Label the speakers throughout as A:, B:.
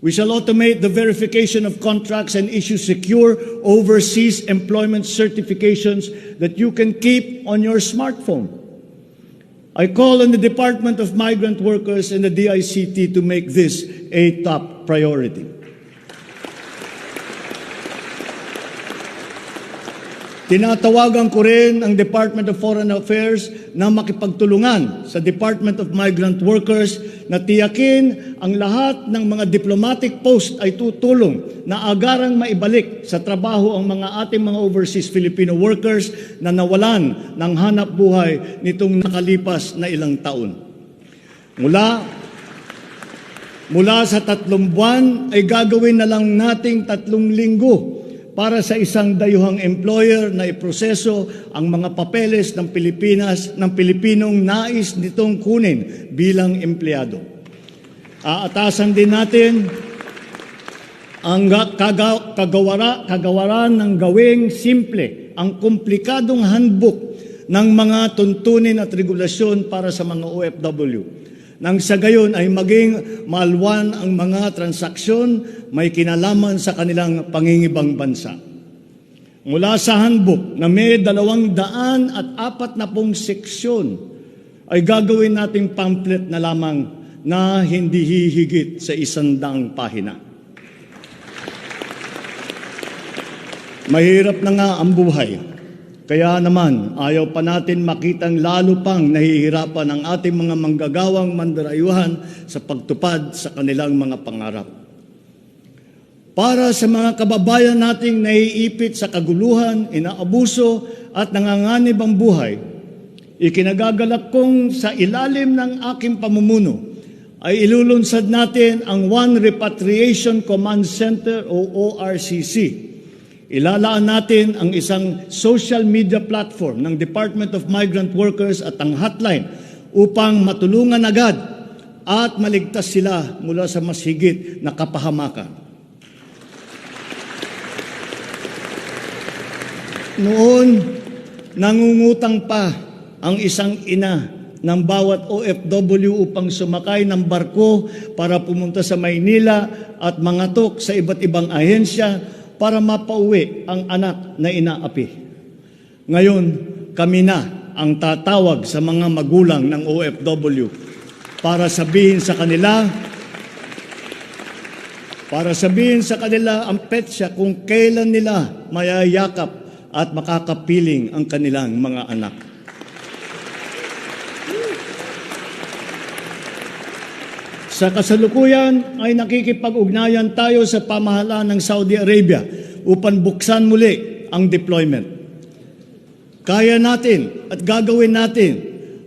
A: We shall automate the verification of contracts and issue secure overseas employment certifications that you can keep on your smartphone. I call on the Department of Migrant Workers and the DICT to make this a top priority. Tinatawagan ko rin ang Department of Foreign Affairs na makipagtulungan sa Department of Migrant Workers na tiyakin ang lahat ng mga diplomatic post ay tutulong na agarang maibalik sa trabaho ang mga ating mga overseas Filipino workers na nawalan ng hanap buhay nitong nakalipas na ilang taon. Mula sa 3 buwan ay gagawin na lang nating 3 linggo para sa isang dayuhang employer na iproseso ang mga papeles ng Pilipinas ng Pilipinong nais nitong kunin bilang empleyado. Aatasan din natin ang kagawaran ng gawing simple ang komplikadong handbook ng mga tuntunin at regulasyon para sa mga OFW. Nang sa gayon ay maging maalwan ang mga transaksyon may kinalaman sa kanilang pangingibang bansa. Mula sa handbook na may 240 seksyon ay gagawin nating pamphlet na lamang na hindi hihigit sa 100 pahina. Mahirap na nga ang buhay. Kaya naman, ayaw pa natin makitang lalo pang nahihirapan ang ating mga manggagawang mandarayuhan sa pagtupad sa kanilang mga pangarap. Para sa mga kababayan nating naiipit sa kaguluhan, inaabuso at nanganganib ang buhay, ikinagagalak kong sa ilalim ng aking pamumuno ay ilulunsad natin ang One Repatriation Command Center o ORCC. Ilalaan natin ang isang social media platform ng Department of Migrant Workers at ang hotline upang matulungan agad at maligtas sila mula sa mas higit na kapahamakan. Noon, nangungutang pa ang isang ina ng bawat OFW upang sumakay ng barko para pumunta sa Maynila at mangatok sa iba't ibang ahensya para mapauwi ang anak na inaapi. Ngayon, kami na ang tatawag sa mga magulang ng OFW para sabihin sa kanila ang petsa kung kailan nila mayayakap at makakapiling ang kanilang mga anak. Sa kasalukuyan ay nakikipag-ugnayan tayo sa pamahalaan ng Saudi Arabia upang buksan muli ang deployment. Kaya natin at gagawin natin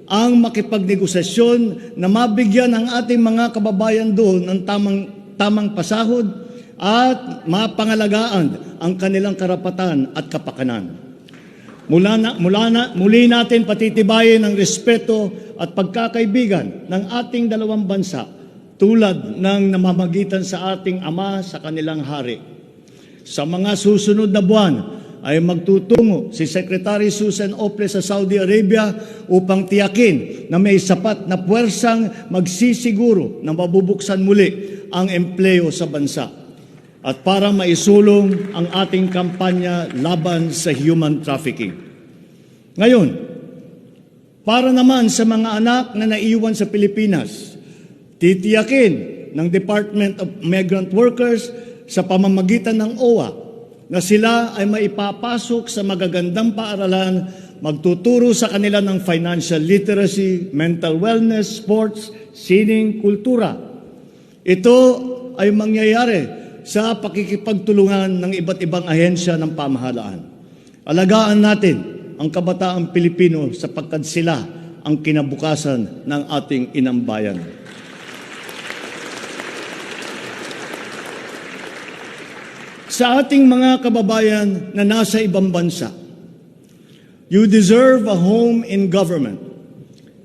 A: ang makipagnegosasyon na mabigyan ang ating mga kababayan doon ng tamang pasahod at mapangalagaan ang kanilang karapatan at kapakanan. Muli natin patitibayin ang respeto at pagkakaibigan ng ating dalawang bansa tulad ng namamagitan sa ating ama sa kanilang hari. Sa mga susunod na buwan ay magtutungo si Secretary Susan Ople sa Saudi Arabia upang tiyakin na may sapat na puwersang magsisiguro na mabubuksan muli ang empleo sa bansa at para maisulong ang ating kampanya laban sa human trafficking. Ngayon, para naman sa mga anak na naiwan sa Pilipinas, titiyakin ng Department of Migrant Workers sa pamamagitan ng OWA na sila ay maipapasok sa magagandang paaralan, magtuturo sa kanila ng financial literacy, mental wellness, sports, sining, kultura. Ito ay mangyayari sa pakikipagtulungan ng iba't ibang ahensya ng pamahalaan. Alagaan natin ang kabataang Pilipino sapagkat sila ang kinabukasan ng ating inang bayan. Sa ating mga kababayan na nasa ibang bansa, you deserve a home in government,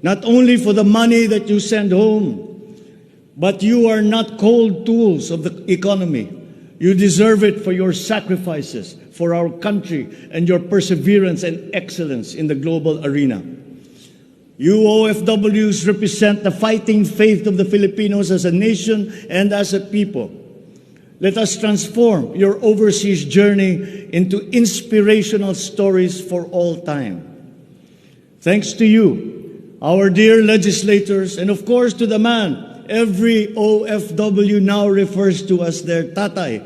A: not only for the money that you send home, but you are not cold tools of the economy. You deserve it for your sacrifices for our country and your perseverance and excellence in the global arena. You OFWs represent the fighting faith of the Filipinos as a nation and as a people. Let us transform your overseas journey into inspirational stories for all time. Thanks to you, our dear legislators, and of course to the man every OFW now refers to as their tatay,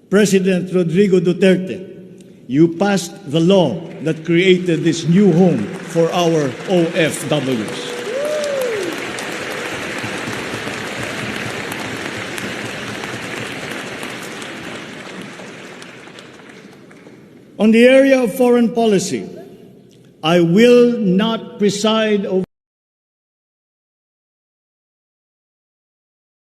A: President Rodrigo Duterte. You passed the law that created this new home for our OFWs. On the area of foreign policy, I will not preside over